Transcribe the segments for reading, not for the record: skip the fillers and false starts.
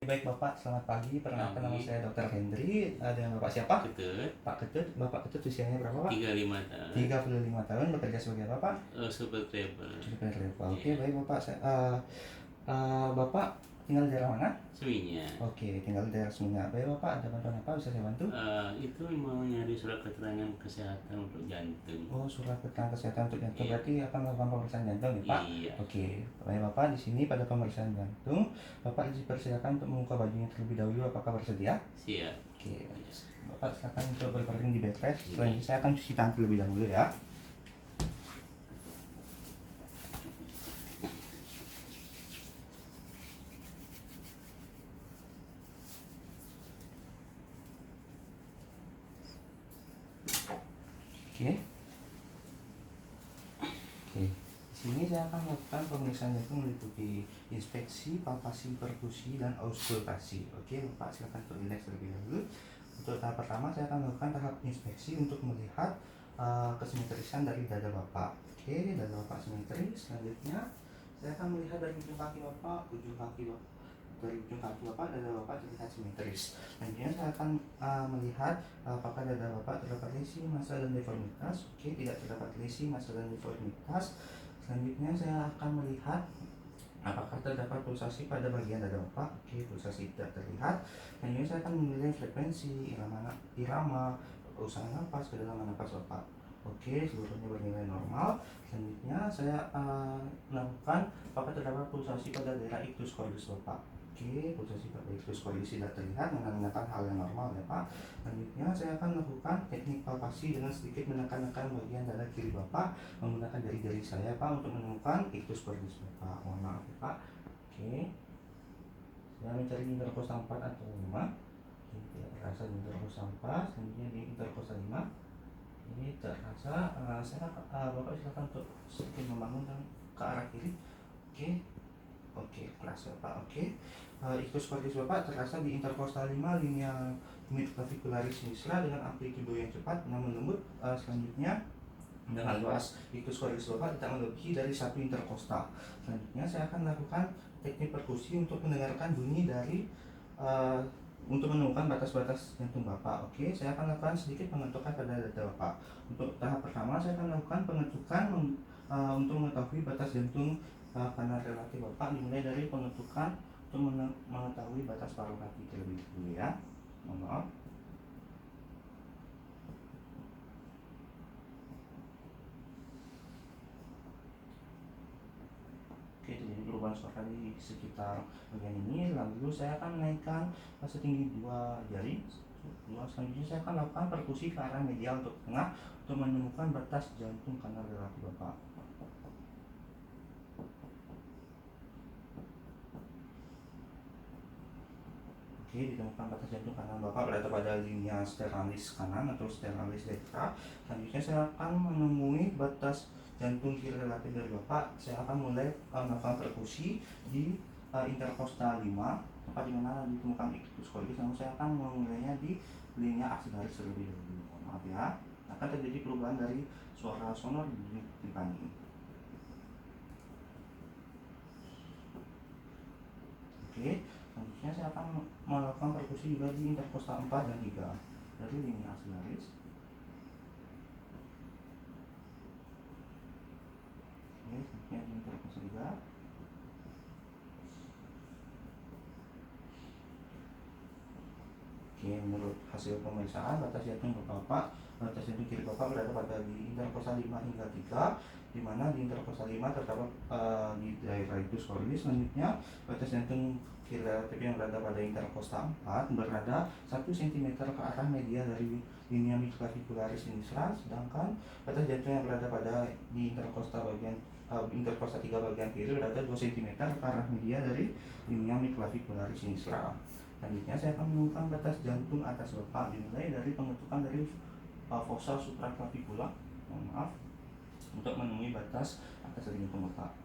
Baik Bapak, selamat pagi. Perkenalkan nama Pagi, saya Dr. Hendry. Dengan Bapak siapa? Ketut, Pak Ketut. Bapak Ketut usianya berapa Pak? 35 tahun, 35 tahun. Bekerja sebagai apa Pak? super travel. Supir level. Oke, Ya, baik Bapak. Bapak tinggal di daerah mana? semuanya. Oke, tinggal di daerah Seminyak. Baik Bapak, ada bantuan apa bisa saya bantu? Itu mau nyari surat keterangan kesehatan untuk jantung. Oh, surat keterangan kesehatan untuk jantung. Iya, Berarti akan melakukan pemeriksaan jantung ya Pak? iya, Oke, baik Bapak, di sini pada pemeriksaan jantung, Bapak dipersilakan untuk membuka bajunya terlebih dahulu. Apakah bersedia? siap. Oke, Bapak silakan untuk berbaring di bed rest. Setelah Ini, ini saya akan cuci tangan terlebih dahulu ya. Oke. Oke. Di sini saya akan melakukan pemeriksaan jantung meliputi inspeksi, palpasi, perkusi, dan auskultasi. Oke, Bapak silakan untuk rileks terlebih dahulu. Untuk tahap pertama saya akan melakukan tahap inspeksi untuk melihat kesimetrisan dari dada Bapak. Oke, dada Bapak simetris. Selanjutnya saya akan melihat dari ujung kaki Bapak, dari ujung kaki Bapak, dada Bapak terlihat simetris. Selanjutnya saya akan melihat apakah dada Bapak terdapat lesi, massa, dan deformitas. Oke, tidak terdapat lesi, massa, dan deformitas. Selanjutnya saya akan melihat apakah terdapat pulsasi pada bagian dada Bapak. Oke, pulsasi tidak terlihat. Selanjutnya saya akan menilai frekuensi, irama, usaha nafas, kedalaman nafas Bapak. Oke, seluruhnya bernilai normal. Selanjutnya saya melakukan apakah terdapat pulsasi pada daerah ictus cordis Bapak. Oke, pulsasi pada ictus cordis tidak terlihat, menandakan hal yang normal ya Pak. Selanjutnya saya akan melakukan teknik palpasi dengan sedikit menekan-nekan bagian dada kiri Bapak menggunakan jari-jari saya Pak untuk menemukan ictus cordis Bapak. Mohon maaf ya Pak. Oke, saya mencari di interkostal 4 atau 5. Ini tidak terasa di interkostal 4. Selanjutnya di interkostal 5. Ini terasa. Bapak silakan untuk sedikit membangun dan ke arah kiri. Oke. Oke, kelas Bapak. Oke. Ictus cordis Bapak terasa di interkostal 5, linea midclavicularis sinistra dengan amplitudo yang cepat namun lembut. Selanjutnya dengan luas ictus cordis Bapak tidak melebihi dari 1 interkostal. Selanjutnya saya akan melakukan teknik perkusi untuk mendengarkan bunyi dari untuk menemukan batas-batas jantung Bapak. Oke, saya akan lakukan sedikit pengetukan pada dada Bapak. Untuk tahap pertama saya akan lakukan pengetukan untuk mengetahui batas jantung kanal relatif Bapak, dimulai dari pengetukan untuk mengetahui batas paruh hati terlebih dahulu ya. Mohon maaf. Oke, terjadi perubahan suara di sekitar bagian ini. Lalu saya akan menaikkan setinggi 2 jari. Selanjutnya saya akan lakukan perkusi ke arah medial untuk tengah untuk menemukan batas jantung kanal relatif Bapak. Oke, ditemukan batas jantung kanan Bapak berada pada linea sternalis kanan atau sternalis dekra. Selanjutnya saya akan menemui batas jantung kiri relatif dari Bapak. Saya akan mulai melakukan perkusi di interkostal 5, tempat di mana ditemukan ictus cordis. Namun saya akan memulainya di linea aksilaris terlebih dahulu. Maaf ya, akan terjadi perubahan dari suara sonor di depan ini. Oke, selanjutnya saya akan melakukan perkusi juga di interkostal 4 dan 3 dari linea aksilaris. Oke, selanjutnya di interkostal 3. Oke, menurut hasil pemeriksaan batas jantung Bapak, batas jantung kiri Bapak berada pada di interkostal 5 hingga 3, di mana di interkostal 5 terdapat di daerah ictus cordis. Selanjutnya batas jantung kiri relatif yang berada pada interkostal 4 berada 1 cm ke arah media dari linea midclavicularis sinistra, sedangkan batas jantung yang berada pada di interkostal 3 bagian kiri berada 2 cm ke arah media dari linea midclavicularis sinistra. Selanjutnya saya akan menemukan batas jantung atas Bapak, dimulai dari pengetukan dari fossa supraclavicula, mohon maaf, untuk menemui batas atas jantung Bapak.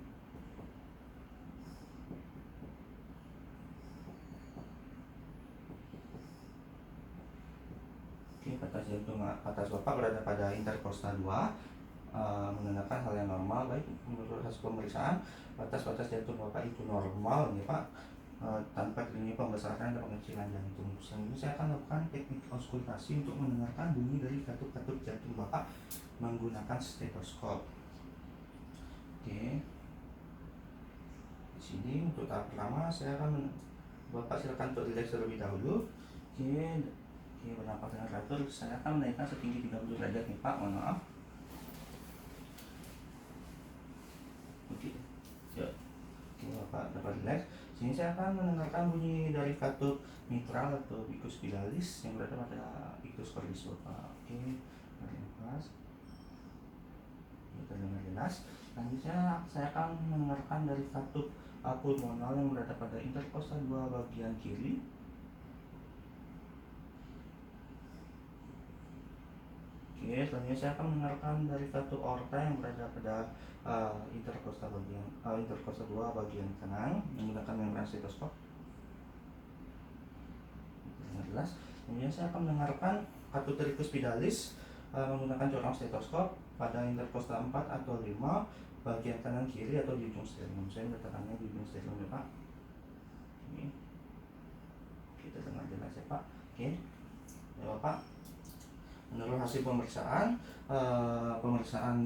Oke, batas jantung atas Bapak berada pada interkostal 2, menandakan hal yang normal. Baik, menurut hasil pemeriksaan batas-batas jantung Bapak itu normal ya Pak. tanpa adanya pembesaran dan pengecilan jantung. Selanjutnya saya akan lakukan teknik auskultasi untuk mendengarkan bunyi dari katup-katup jantung Bapak menggunakan stetoskop. Oke. Di sini untuk tahap pertama saya akan Bapak silakan untuk rileks terlebih dahulu. Oke, bernafas dengan teratur. Saya akan menaikkan setinggi 30 derajat nih Pak, mohon maaf. Oke, ya. Oke, Bapak dapat rileks. Sini saya akan mendengarkan bunyi dari katup mitral atau bikuspitalis yang berada pada ictus cordis Bapak. Oke, tarik nafas. Kita dengar jelas. Selanjutnya saya akan mendengarkan dari katup pulmonal yang berada pada interkostal 2 bagian kiri. Oke, selanjutnya saya akan mendengarkan dari katup aorta yang berada pada interkostal 2 bagian kanan menggunakan membran stetoskop. Dengar jelas. Kemudian saya akan mendengarkan katup tricuspidalis menggunakan corong stetoskop pada interkostal 4 atau 5 bagian kanan kiri atau di ujung sternum. Saya meletakkannya di ujung sternum ya Pak. Ini kita dengar jelas ya Pak. Oke, ya Bapak. Menurut hasil pemeriksaan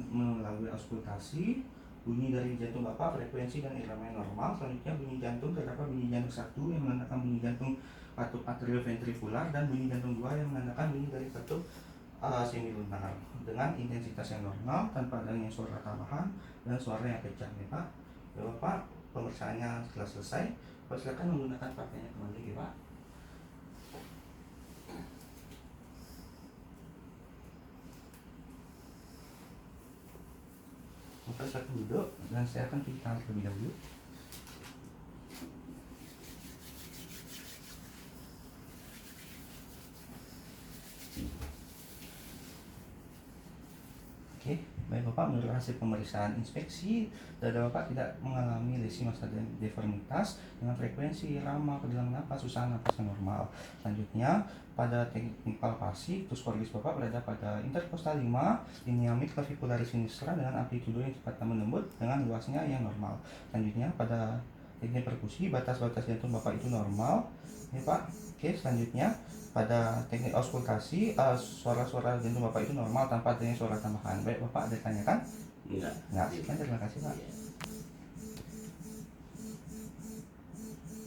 melalui auskultasi, bunyi dari jantung Bapak frekuensi dan irama normal. Selanjutnya bunyi jantung, terdapat bunyi jantung 1 yang menandakan bunyi jantung katup atrioventrikular dan bunyi jantung 2 yang menandakan bunyi dari katup semilunar dengan intensitas yang normal tanpa adanya suara tambahan dan suara yang pecah nih Pak. Ya Bapak, pemeriksaannya setelah selesai, Bapak silakan menggunakan pakainya kembali ya Pak. Bapak silakan duduk dan saya akan cuci tangan terlebih dahulu. Oke, baik Bapak, menurut hasil pemeriksaan inspeksi, dada Bapak tidak mengalami lesi massa deformitas dengan frekuensi irama kedalaman napas, usaha napas yang normal. Selanjutnya, pada teknik palpasi, ictus cordis Bapak berada pada interkostal 5, linea mid clavicularis sinistra dengan amplitudo yang cepat dan lembut dengan luasnya yang normal. Selanjutnya, pada teknik perkusi, batas-batas jantung Bapak itu normal, ya Pak. Oke, selanjutnya pada teknik auskultasi suara-suara jantung Bapak itu normal tanpa adanya suara tambahan. Baik Bapak, ada tanyakan? Enggak. Enggak, sekian, terima kasih Pak. Iya.